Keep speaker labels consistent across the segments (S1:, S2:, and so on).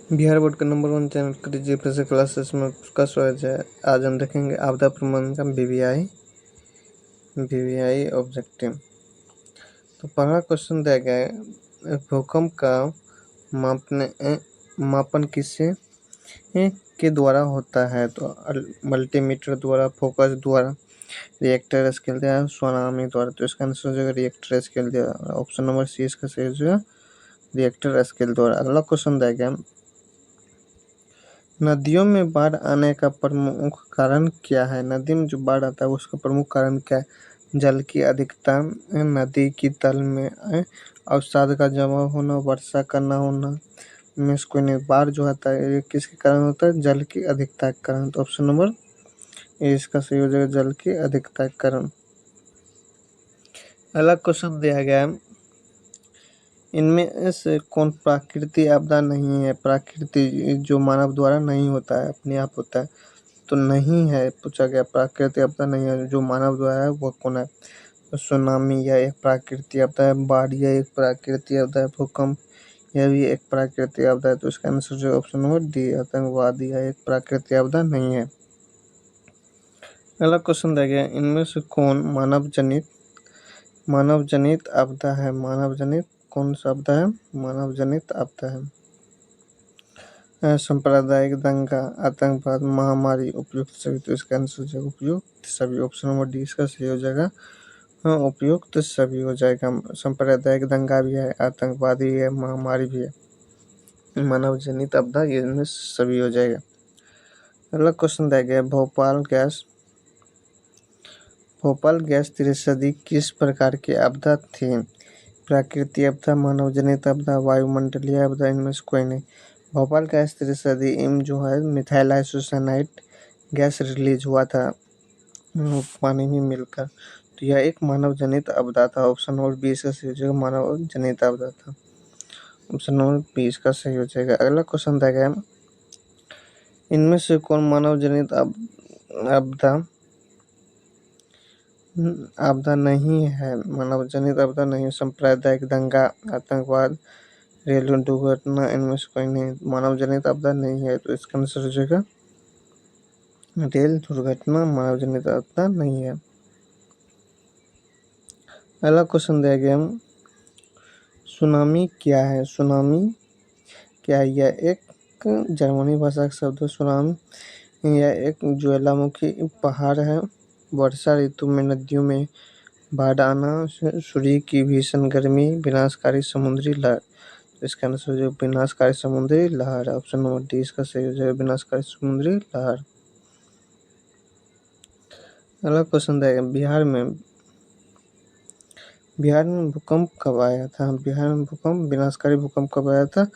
S1: Bihar board का number 1 channel crazy pressure classes में आपका स्वागत है। आज हम देखेंगे आपदा प्रबंधन का वीवीआई ऑब्जेक्टिव। तो पहला क्वेश्चन दिया गया है, भूकंप का मापन किससे के द्वारा होता है? तो मल्टीमीटर द्वारा, फोकस द्वारा, रिएक्टर स्केल दिया, सुनामी द्वारा। तो इसका आंसर हो जाएगा रिएक्टर स्केल दिया। ऑप्शन नंबर सी इसका सही हो जाएगा, रिएक्टर स्केल द्वारा। अगला क्वेश्चन दिया गया, नदियों में बाढ़ आने का प्रमुख कारण क्या है? नदी में जो बाढ़ आता है उसका प्रमुख कारण क्या है? जल की अधिकता, नदी की तल में अवसाद का जमा होना, वर्षा का न होना, में से कोई नहीं। बाढ़ जो आता है ये किसके कारण होता है? जल की अधिकता के कारण। तो ऑप्शन नंबर ए इसका सही हो जाएगा, जल की अधिकता के कारण। अगला क्वेश्चन दिया गया है, इनमें से कौन प्राकृतिक आपदा नहीं है? प्राकृतिक जो मानव द्वारा नहीं होता है, अपने आप होता है, तो नहीं है पूछा गया। प्राकृतिक आपदा नहीं है जो मानव द्वारा है, वो कौन है? तो सुनामी यह एक प्राकृतिक आपदा है, बाढ़ यह एक प्राकृतिक आपदा है, भूकंप यह भी एक प्राकृतिक आपदा है। तो इसका आंसर जो ऑप्शन नंबर डी, आतंकवाद यह एक प्राकृतिक आपदा नहीं है। अगला क्वेश्चन दिया गया, इनमें से कौन मानव जनित आपदा है? मानव जनित कौन सा आपदा है? मानव जनित आपदा है। सांप्रदायिक दंगा, आतंकवाद, महामारी, उपयुक्त सभी। तो इसका आंसर हो जाएगा उपयुक्त सभी। ऑप्शन नंबर डी इसका सही हो जाएगा, हाँ उपयुक्त सभी हो जाएगा। सांप्रदायिक दंगा भी है, आतंकवाद भी है, महामारी भी है, मानव जनित आपदा ये इनमें सभी हो जाएगा। अगला क्वेश्चन दिया गया, भोपाल गैस त्रसदी किस प्रकार की आपदा थी? प्राकृतिक आपदा, मानव जनित आपदा, वायुमंडलीय आपदा, इनमें से कोई नहीं। भोपाल गैस त्रसदी इम जो है मिथाइल आइसोसाइनाइड गैस रिलीज हुआ था पानी में मिलकर, तो यह एक मानव जनित आपदा था। ऑप्शन नंबर बी इसका सही हो जाएगा, मानव जनित आपदा था। ऑप्शन नंबर बी इसका सही हो जाएगा। अगला क्वेश्चन दिया गया, इनमें से कौन मानव जनित आपदा नहीं है? मानव जनित आपदा नहीं। सांप्रदायिक दंगा, आतंकवाद, रेल दुर्घटना, इनमें से कोई नहीं। मानव जनित आपदा नहीं है, तो इसका आंसर हो जाएगा रेल दुर्घटना मानव जनित आपदा नहीं है। अगला क्वेश्चन दिया गया, सुनामी क्या है? सुनामी क्या है? यह एक जर्मनी भाषा का शब्द है सुनामी। यह एक ज्वालामुखी पहाड़ है। वर्षा ऋतु में नदियों में बाढ़ आना, सूर्य की भीषण गर्मी, विनाशकारी समुद्री लहर। इसका आंसर जो विनाशकारी समुद्री लहर है। ऑप्शन नंबर डी इसका सही हो जाएगा, विनाशकारी समुद्री लहर। अगला क्वेश्चन देगा, बिहार में भूकंप कब आया था? बिहार में विनाशकारी भूकंप कब आया था?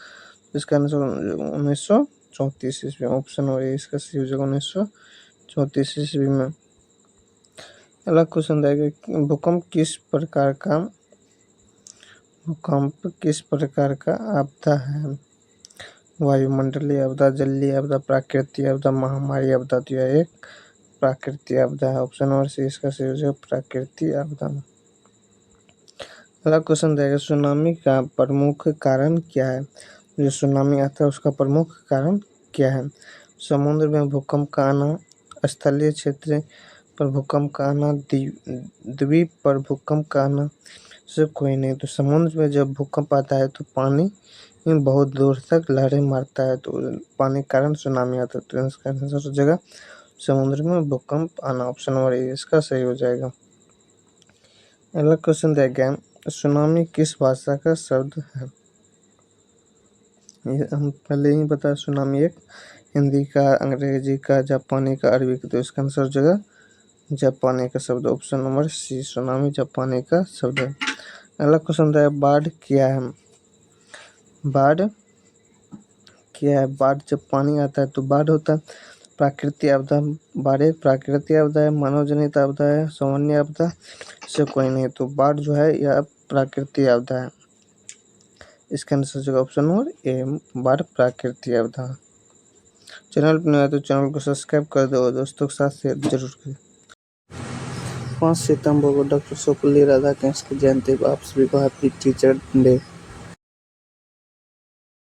S1: इसका आंसर 1934 ईस्वी में। ऑप्शन नंबर ए इसका सही हो जाएगा, 1934 ईस्वी में। अगला क्वेश्चन देगा, भूकंप किस प्रकार का आपदा है? वायुमंडलीय आपदा, जलीय आपदा, प्राकृतिक आपदा, महामारी आपदा। तो यह एक प्राकृतिक आपदा है। ऑप्शन नंबर सी इसका सही हो जाएगा, प्राकृतिक आपदा। अगला क्वेश्चन देगा, सुनामी का प्रमुख कारण क्या है? जो सुनामी आता है उसका प्रमुख कारण क्या है? समुद्र में भूकंप का आना, स्थलीय क्षेत्र पर भूकंप का आना, द्वीप पर भूकंप का आना, से कोई नहीं। तो समुद्र में जब भूकंप आता है तो पानी बहुत दूर तक लहरें मारता है, तो पानी के कारण सुनामी आता है। तो इसका आंसर हो जाएगा समुद्र में भूकंप आना। ऑप्शन नंबर ए इसका सही हो जाएगा। अगला क्वेश्चन दिया गया, सुनामी किस भाषा का शब्द है? ये हम पहले ही बता, सुनामी एक हिंदी का, अंग्रेजी का, जापानी का, अरबी का। तो इसका आंसर हो जाएगा जापानी का शब्द। ऑप्शन नंबर सी, सुनामी जापानी का शब्द है। अगला क्वेश्चन दिया, बाढ़ क्या है? बाढ़ क्या है? बाढ़ जब पानी आता है तो बाढ़ होता है। प्राकृतिक आपदा, बाढ़ एक प्राकृतिक आपदा है, मानव जनित आपदा है, सामान्य आपदा से कोई नहीं। तो बाढ़ जो है यह प्राकृतिक आपदा है। इसका आंसर जो ऑप्शन नंबर ए, बाढ़ प्राकृतिक आपदा। चैनल पर नया तो चैनल को सब्सक्राइब कर दो और दोस्तों के साथ शेयर जरूर करें। 5 सितंबर को डॉक्टर सर्वपल्ली राधाकृष्णन की जयंती। आप सभी को हैप्पी टीचर डे।